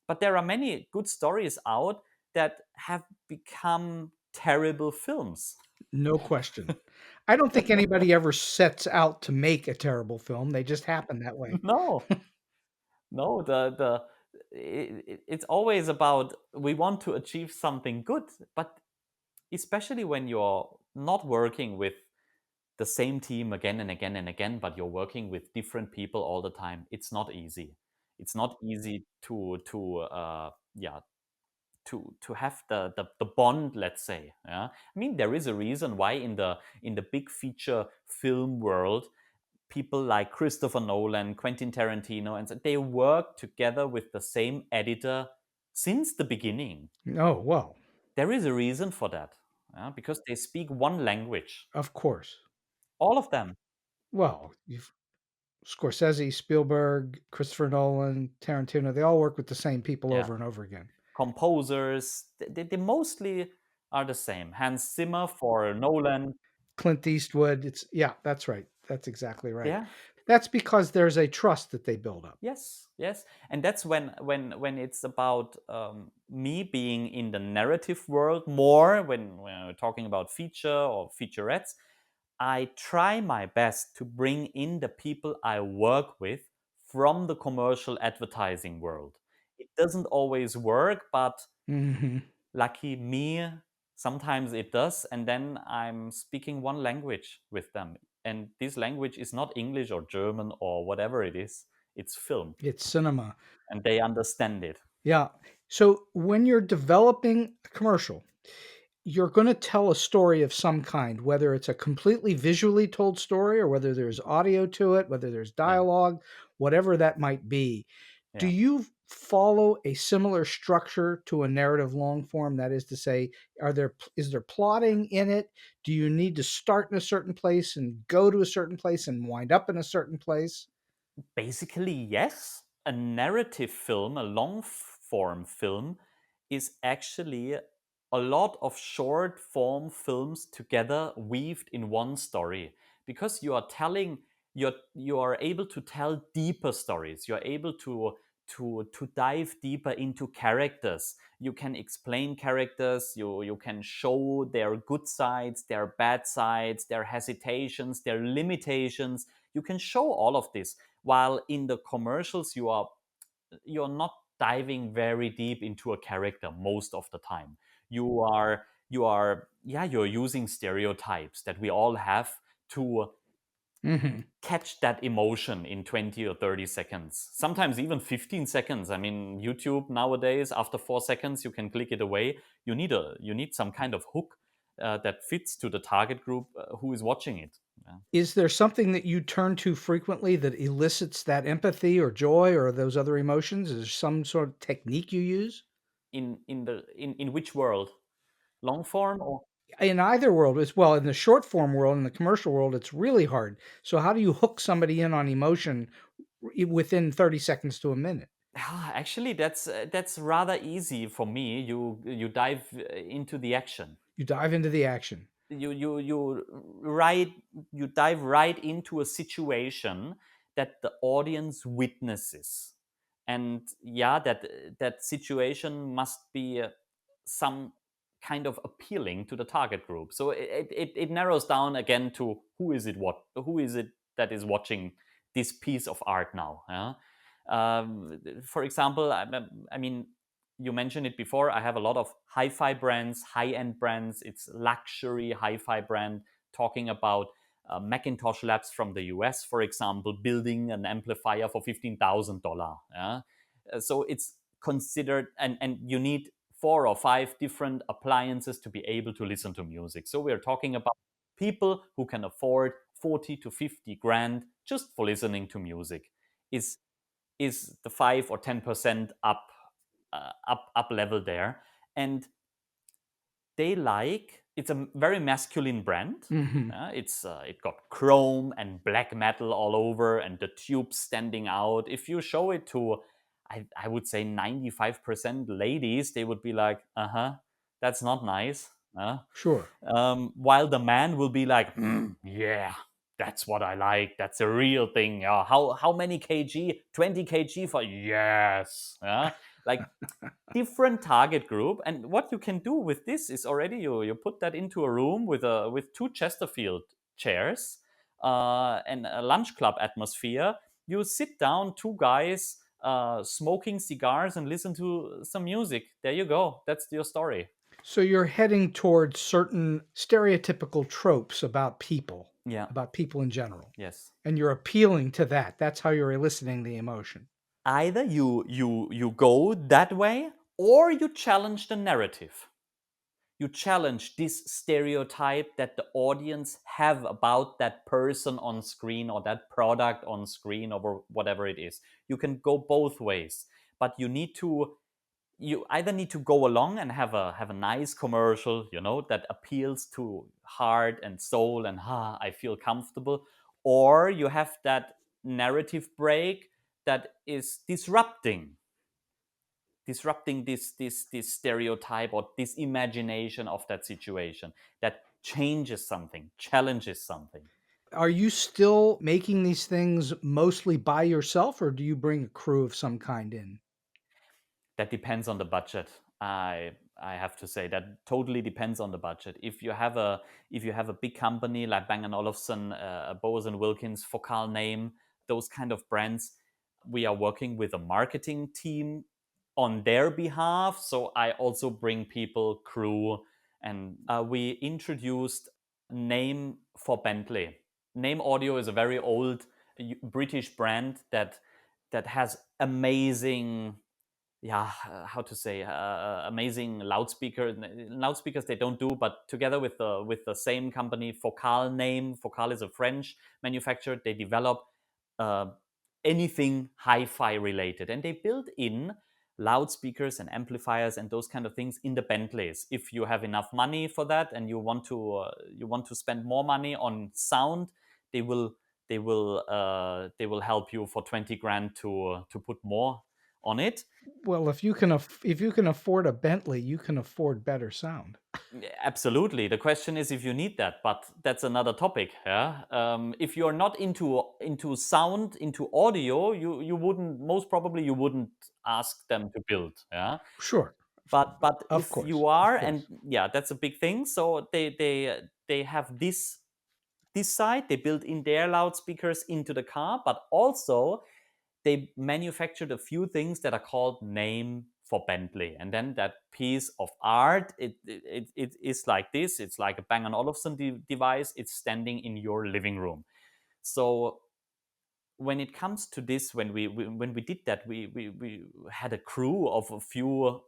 but there are many good stories out that have become terrible films. No question. I don't think anybody ever sets out to make a terrible film. They just happen that way. No, no, it's always about, we want to achieve something good, but especially when you're not working with the same team again and again and again, but you're working with different people all the time. It's not easy. It's not easy to have the bond, let's say, yeah. I mean, there is a reason why in the big feature film world, people like Christopher Nolan, Quentin Tarantino, and so they work together with the same editor since the beginning. Oh, well, There is a reason for that, yeah, because they speak one language, of course. all of them. Well, you've Scorsese, Spielberg, Christopher Nolan, Tarantino, they all work with the same people Yeah, over and over again. composers, they mostly are the same. Hans Zimmer for Nolan. Clint Eastwood, yeah, that's right. That's exactly right. Yeah. That's because there's a trust that they build up. Yes, yes, and that's when it's about me being in the narrative world more. When we're talking about feature or featurettes, I try my best to bring in the people I work with from the commercial advertising world. It doesn't always work, but Hmm. lucky me, sometimes it does, and then I'm speaking one language with them, and this language is not English or German or whatever it is. It's film, It's cinema. and they understand it. Yeah. So when you're developing a commercial, you're going to tell a story of some kind, whether it's a completely visually told story or whether there's audio to it, whether there's Yeah, dialogue, whatever that might be. Do yeah. you follow a similar structure to a narrative long form? That is to say, is there plotting in it? Do you need to start in a certain place and go to a certain place and wind up in a certain place? Basically, yes. A narrative film, a long form film, is actually a lot of short form films together weaved in one story, because you are able to tell deeper stories. You're able to dive deeper into characters. You can explain characters, you can show their good sides, their bad sides, their hesitations, their limitations. You can show all of this, while in the commercials you're not diving very deep into a character most of the time. You're using stereotypes that we all have to Hmm. catch that emotion in 20 or 30 seconds, sometimes even 15 seconds. I mean, YouTube nowadays, after 4 seconds you can click it away. You need some kind of hook that fits to the target group who is watching it. Yeah. Is there something that you turn to frequently that elicits that empathy or joy or those other emotions? Is there some sort of technique you use? In which world, long form or In either world as well, in the short form world, in the commercial world, it's really hard. So how do you hook somebody in on emotion within 30 seconds to a minute? Actually, that's rather easy for me. You dive into the action. You dive into the action. You you dive right into a situation that the audience witnesses, and yeah, that situation must be some. kind of appealing to the target group. So it narrows down again to who is it that is watching this piece of art now. Yeah? For example, I mean, you mentioned it before. I have a lot of hi-fi brands, high-end brands. It's luxury hi-fi brand talking about Macintosh Labs from the US, for example, building an amplifier for $15,000. Yeah? So it's considered, and you need 4 or 5 different appliances to be able to listen to music. So we're talking about people who can afford 40 to 50 grand just for listening to music. Is the 5 or 10% up level there, and it's a very masculine brand. Hmm. It got chrome and black metal all over, and the tubes standing out. If you show it to, I would say 95% ladies, they would be like, that's not nice. Sure. While the man will be like, yeah, that's what I like. That's a real thing. How many kg? 20 kg for yes. Like different target group. And what you can do with this is already you put that into a room with 2 Chesterfield chairs and a lunch club atmosphere. You sit down, 2 guys smoking cigars and listen to some music. There you go. That's your story. So you're heading towards certain stereotypical tropes Yeah. about people in general, Yes. and you're appealing to that. That's how you're eliciting the emotion. Either you go that way, or you challenge the narrative. You challenge this stereotype that the audience have about that person on screen or that product on screen or whatever it is. You can go both ways, but you either need to go along and have a nice commercial, that appeals to heart and soul and I feel comfortable, or you have that narrative break that is disrupting this stereotype or this imagination of that situation, that changes something, challenges something. Are you still making these things mostly by yourself, or do you bring a crew of some kind in? That depends on the budget. I have to say that totally depends on the budget. If you have a big company like Bang Olufsen, Bose and Wilkins, Focal Naim, those kind of brands, we are working with a marketing team on their behalf. So I also bring people, crew, and we introduced Naim for Bentley. Naim Audio is a very old British brand that has amazing, how to say, amazing loudspeakers they don't do, but together with the same company, Focal Naim. Focal is a French manufacturer. They develop uh, anything hi-fi related, and they build in loudspeakers and amplifiers and those kind of things in the Bentleys. If you have enough money for that and you want to spend more money on sound, they will they will help you for 20 grand to put more on it. Well, if you can afford a Bentley, you can afford better sound. Absolutely. The question is if you need that, but that's another topic. Yeah. If you're not into sound, into audio, you wouldn't, most probably you wouldn't ask them to build. Yeah. Sure. But Of if course. you Of are, and course. yeah, that's a big thing. So they have this side. They build in their loudspeakers into the car, but also they manufactured a few things that are called Name for Bentley. And then that piece of art, it is like this. It's like a Bang & Olufsen device. It's standing in your living room. So when it comes to this, when we did that, we had a crew of a few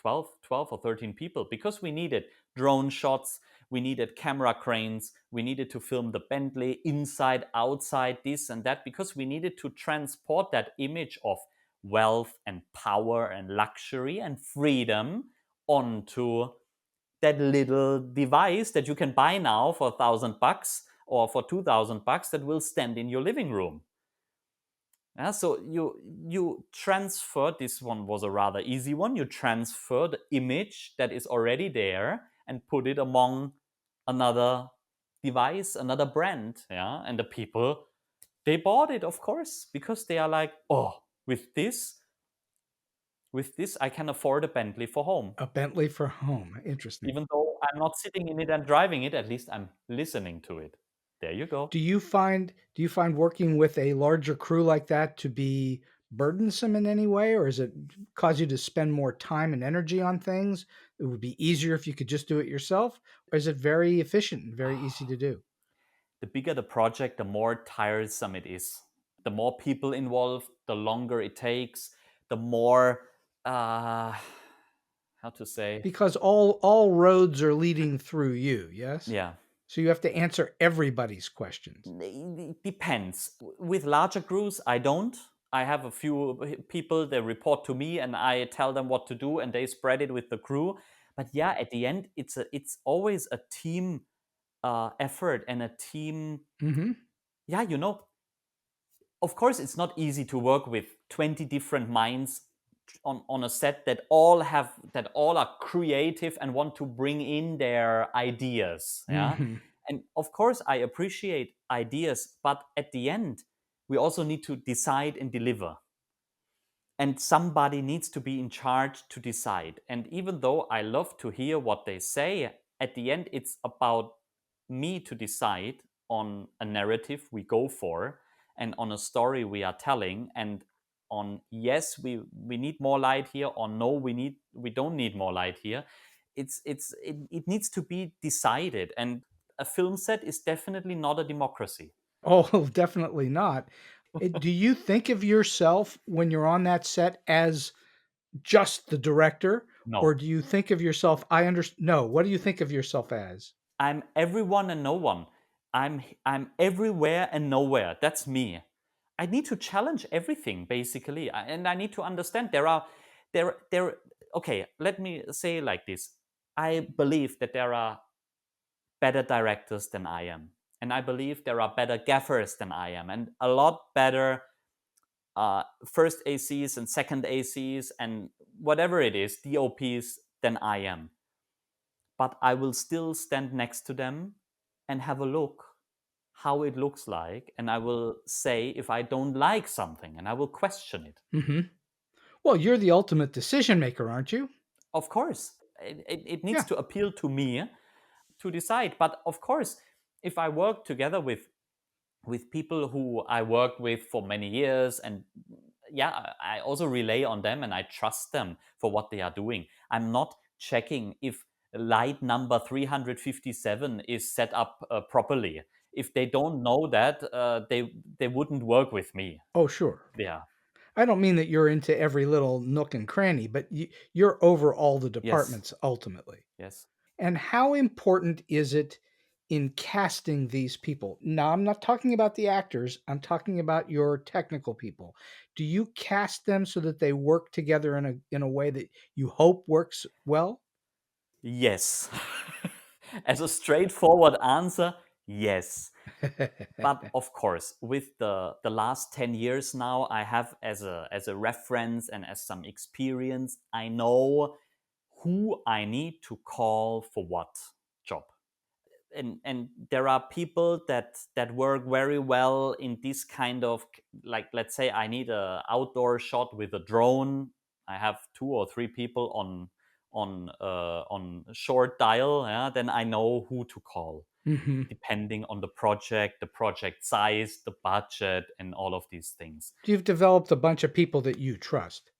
12 or 13 people, because we needed drone shots, we needed camera cranes, we needed to film the Bentley inside, outside, this and that, because we needed to transport that image of wealth and power and luxury and freedom onto that little device that you can buy now for $1,000 or for $2,000 that will stand in your living room. Yeah, so you transfer, this one was a rather easy one. You transfer the image that is already there and put it among another device, another brand. Yeah, and the people, they bought it, of course, because they are like, oh, with this With this, I can afford a Bentley for home. A Bentley for home. Interesting. Even though I'm not sitting in it and driving it, at least I'm listening to it. There you go. Do you find working with a larger crew like that to be burdensome in any way, or is it cause you to spend more time and energy on things? It would be easier if you could just do it yourself, or is it very efficient and very easy to do? The bigger the project, the more tiresome it is. The more people involved, the longer it takes, the more, how to say, Because all roads are leading through you, yes? yeah. So you have to answer everybody's questions. It depends. With larger crews, I don't. I have a few people, they report to me and I tell them what to do and they spread it with the crew. But yeah, at the end, it's always a team effort and a team. Hmm. Yeah, of course, it's not easy to work with 20 different minds on a set that all are creative and want to bring in their ideas. Yeah. Hmm. And of course, I appreciate ideas, but at the end, we also need to decide and deliver. And somebody needs to be in charge to decide. And even though I love to hear what they say, at the end, it's about me to decide on a narrative we go for and on a story we are telling, and on yes, we need more light here, or no, we don't need more light here. It needs to be decided, and a film set is definitely not a democracy. Oh, definitely not. Do you think of yourself when you're on that set as just the director, or No. do you think of yourself? No. What do you think of yourself as? I'm everyone and no one. I'm everywhere and nowhere. That's me. I need to challenge everything basically, and I need to understand there. Okay, let me say like this. I believe that there are better directors than I am, and I believe there are better gaffers than I am, and a lot better first ACs and second ACs and whatever it is, DOPs than I am. But I will still stand next to them and have a look how it looks like, and I will say if I don't like something, and I will question it. Hmm. Well, you're the ultimate decision maker, aren't you? Of course, it needs Yeah. to appeal to me to decide. But of course, if I work together with people who I worked with for many years, and yeah, I also rely on them and I trust them for what they are doing. I'm not checking if light number 357 is set up properly. If they don't know that, they wouldn't work with me. Oh, sure. Yeah. I don't mean that you're into every little nook and cranny, but you're over all the Yes. departments ultimately. Yes. And how important is it in casting these people? Now, I'm not talking about the actors, I'm talking about your technical people. Do you cast them so that they work together in a way that you hope works well? Yes. As a straightforward answer, yes. But of course, with the last 10 years now, I have as a reference and as some experience, I know who I need to call for what job. And there are people that work very well in this kind of, like, let's say I need a outdoor shot with a drone. I have 2 or 3 people on short dial. Yeah, then I know who to call Hmm. depending on the project size, the budget, and all of these things. You've developed a bunch of people that you trust.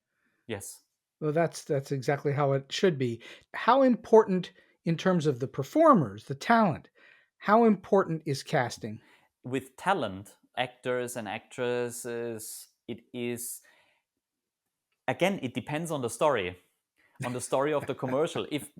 Yes. Well, that's exactly how it should be. How important in terms of the performers, the talent, how important is casting? With talent, actors and actresses, it is, again, it depends on the story of the commercial. If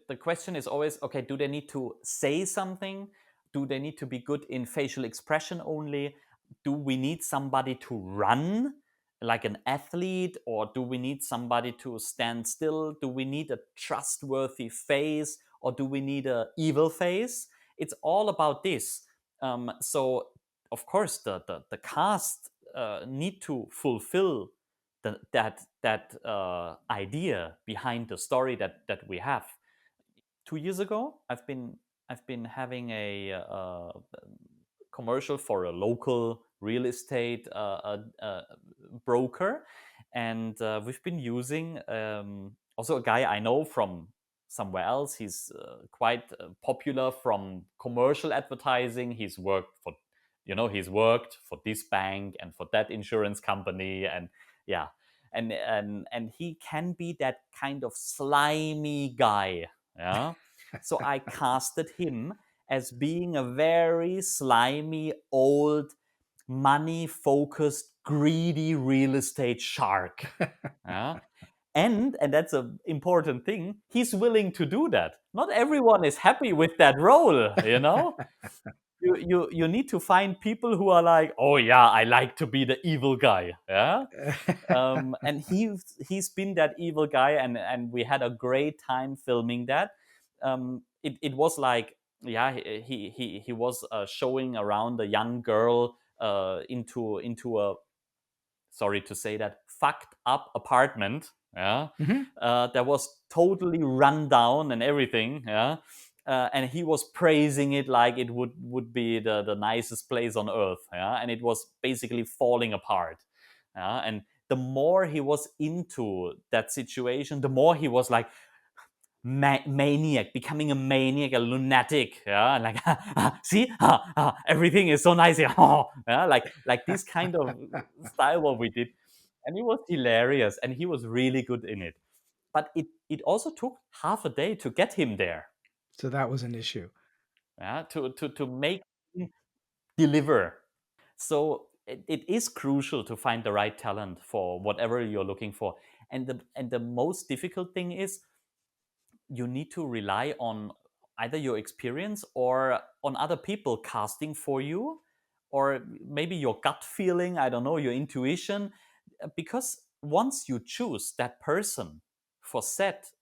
the question is always, okay, do they need to say something? Do they need to be good in facial expression only? Do we need somebody to run like an athlete, or do we need somebody to stand still? Do we need a trustworthy face, or do we need a evil face? It's all about this. So of course the cast need to fulfill that idea behind the story that we have. 2 years ago, I've been having a commercial for a local real estate broker, and we've been using also a guy I know from somewhere else. He's quite popular from commercial advertising. He's worked for this bank and for that insurance company, and yeah, and he can be that kind of slimy guy. Yeah, so I casted him as being a very slimy old money focused greedy real estate shark. Yeah. And that's an important thing, he's willing to do that. Not everyone is happy with that role. You need to find people who are like, oh yeah, I like to be the evil guy. Yeah. And he's been that evil guy, and we had a great time filming that. It was like, yeah, he was showing around a young girl into a, sorry to say that, fucked up apartment. Yeah. Mhm. That was totally run down and everything. Yeah. And he was praising it like it would be the nicest place on earth. Yeah. And it was basically falling apart. Yeah. And the more he was into that situation, the more he was like maniac, becoming a maniac, a lunatic. Yeah. Like, see, everything is so nice here. Yeah. Like this kind of style what we did. And it was hilarious. And he was really good in it. But it also took half a day to get him there. So that was an issue. Yeah, to make him deliver. So it is crucial to find the right talent for whatever you're looking for. And the most difficult thing is you need to rely on either your experience or on other people casting for you, or maybe your gut feeling, I don't know, your intuition. Because once you choose that person for set,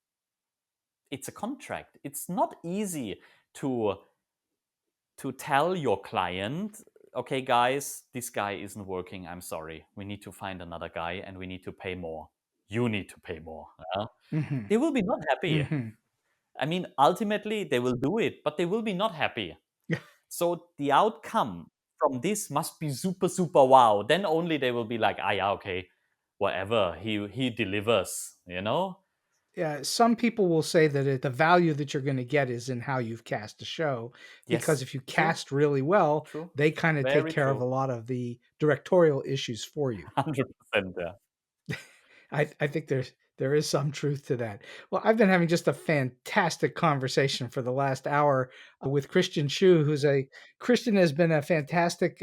it's a contract. It's not easy to tell your client, okay guys, this guy isn't working, I'm sorry, we need to find another guy and we need to pay more, you need to pay more. Mhm. They will be not happy. Mhm. I mean, ultimately they will do it, but they will be not happy. So the outcome from this must be super super wow, then only they will be like, ah yeah, okay, whatever, he delivers. Yeah, some people will say that the value that you're going to get is in how you've cast a show, because Yes, if you true, cast really well, true, they kind of take very care of a true. lot of the directorial issues for you. 100%. Yeah. I think there is some truth to that. Well, I've been having just a fantastic conversation for the last hour with Christian Schu, who's a Christian has been a fantastic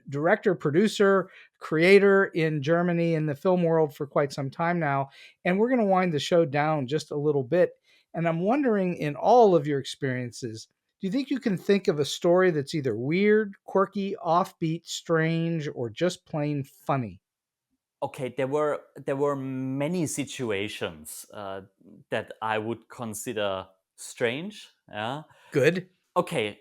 director, producer, creator in Germany in the film world for quite some time now. And we're going to wind the show down just a little bit. And I'm wondering, in all of your experiences, do you think you can think of a story that's either weird, quirky, offbeat, strange, or just plain funny? Okay, there were many situations that I would consider strange. Yeah. Good. Okay,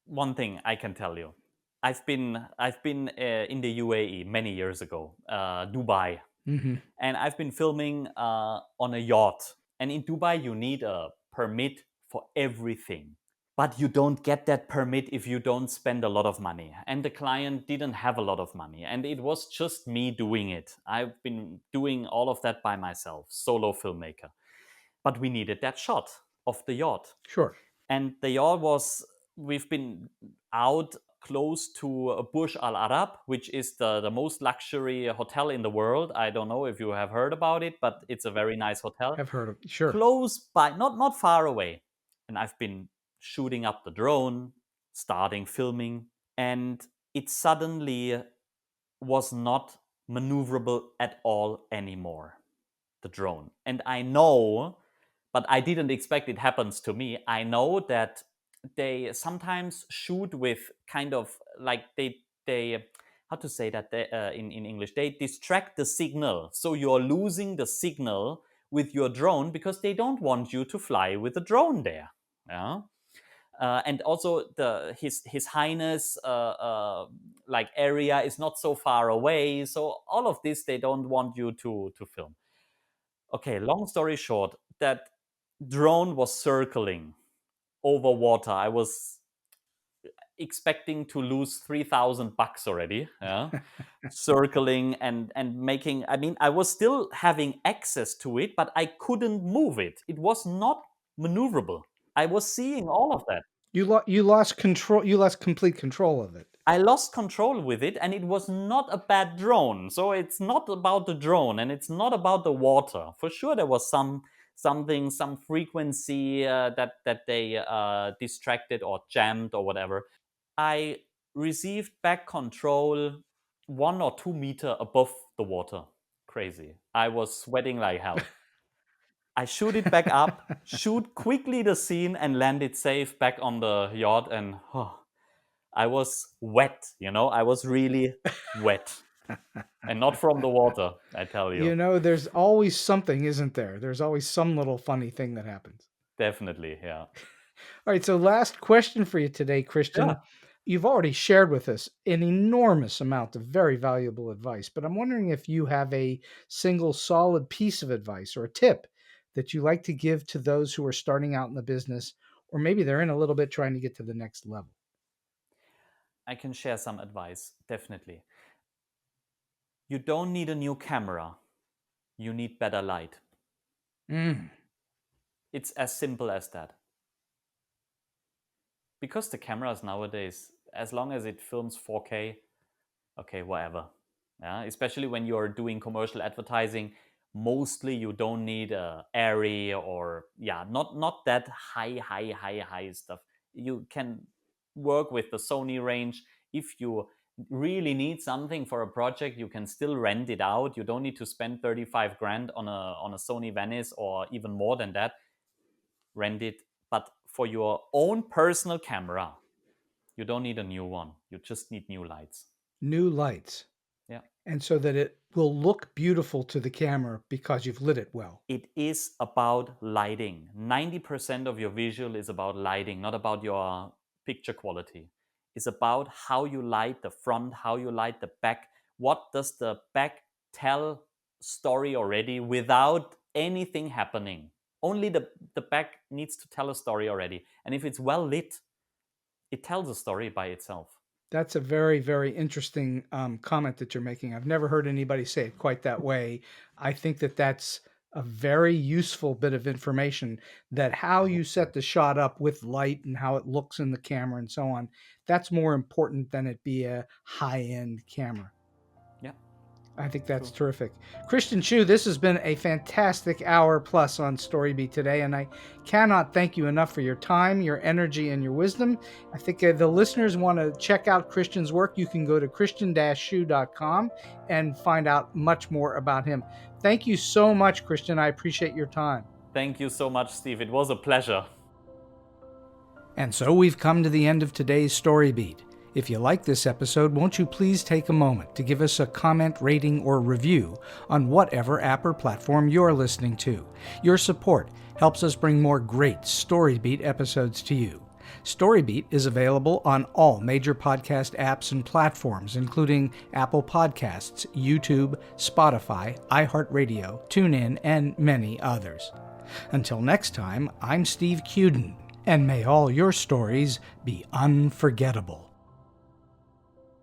one thing I can tell you, I've been in the UAE many years ago, Dubai, Hmm. and I've been filming on a yacht. And in Dubai, you need a permit for everything. But you don't get that permit if you don't spend a lot of money. And the client didn't have a lot of money. And it was just me doing it. I've been doing all of that by myself, solo filmmaker. But we needed that shot of the yacht. Sure. And the yacht was, we've been out close to Burj Al Arab, which is the most luxury hotel in the world. I don't know if you have heard about it, but it's a very nice hotel. Have heard of, sure. Close by, not far away. And I've been shooting up the drone, starting filming, and it suddenly was not maneuverable at all anymore, the drone. And I know, but I didn't expect it happens to me. I know that they sometimes shoot with kind of like they how to say that in English, they distract the signal, so you're losing the signal with your drone because they don't want you to fly with a drone there. Yeah. And also his highness like area is not so far away, so all of this they don't want you to film. Okay, long story short, that drone was circling over water. expecting to lose $3,000 already, yeah, circling and making. I mean, I was still having access to it, but I couldn't move it. It was not maneuverable. I was seeing all of that. You lost control. You lost complete control of it. I lost control with it, and it was not a bad drone. So it's not about the drone, and it's not about the water. For sure, there was some frequency that they distracted or jammed or whatever. I received back control 1 or 2 meters above the water. Crazy. I was sweating like hell. I shoot it back up, shoot quickly the scene, and land it safe back on the yacht. And I was wet, I was really wet. And not from the water, I tell you. There's always something, isn't there? There's always some little funny thing that happens. Definitely, yeah. All right, so last question for you today, Christian. Yeah. You've already shared with us an enormous amount of very valuable advice, but I'm wondering if you have a single solid piece of advice or a tip that you like to give to those who are starting out in the business, or maybe they're in a little bit trying to get to the next level. I can share some advice, definitely. You don't need a new camera. You need better light. It's as simple as that. Because the cameras nowadays, as long as it films 4K, okay, whatever. Yeah, especially when you're doing commercial advertising, mostly you don't need a Arri or not that high stuff. You can work with the Sony range. If you really need something for a project, you can still rent it out. You don't need to spend 35 grand on a Sony Venice or even more than that. Rent it. But for your own personal camera, you don't need a new one. You just need new lights. New lights. Yeah. And so that it will look beautiful to the camera because you've lit it well. It is about lighting. 90% of your visual is about lighting, not about your picture quality. It's about how you light the front, how you light the back. What does the back tell story already without anything happening? Only the back needs to tell a story already. And if it's well lit, it tells a story by itself. That's a very, very interesting comment that you're making. I've never heard anybody say it quite that way. I think that that's a very useful bit of information, that how you set the shot up with light and how it looks in the camera and so on, that's more important than it be a high-end camera. Yeah. I think that's terrific. Christian Schu, this has been a fantastic hour plus on StoryBeat today, and I cannot thank you enough for your time, your energy, and your wisdom. I think the listeners want to check out Christian's work. You can go to christian-schu.com and find out much more about him. Thank you so much, Christian. I appreciate your time. Thank you so much, Steve. It was a pleasure. And so we've come to the end of today's StoryBeat. If you like this episode, won't you please take a moment to give us a comment, rating, or review on whatever app or platform you're listening to. Your support helps us bring more great StoryBeat episodes to you. StoryBeat is available on all major podcast apps and platforms, including Apple Podcasts, YouTube, Spotify, iHeartRadio, TuneIn, and many others. Until next time, I'm Steve Cuden, and may all your stories be unforgettable.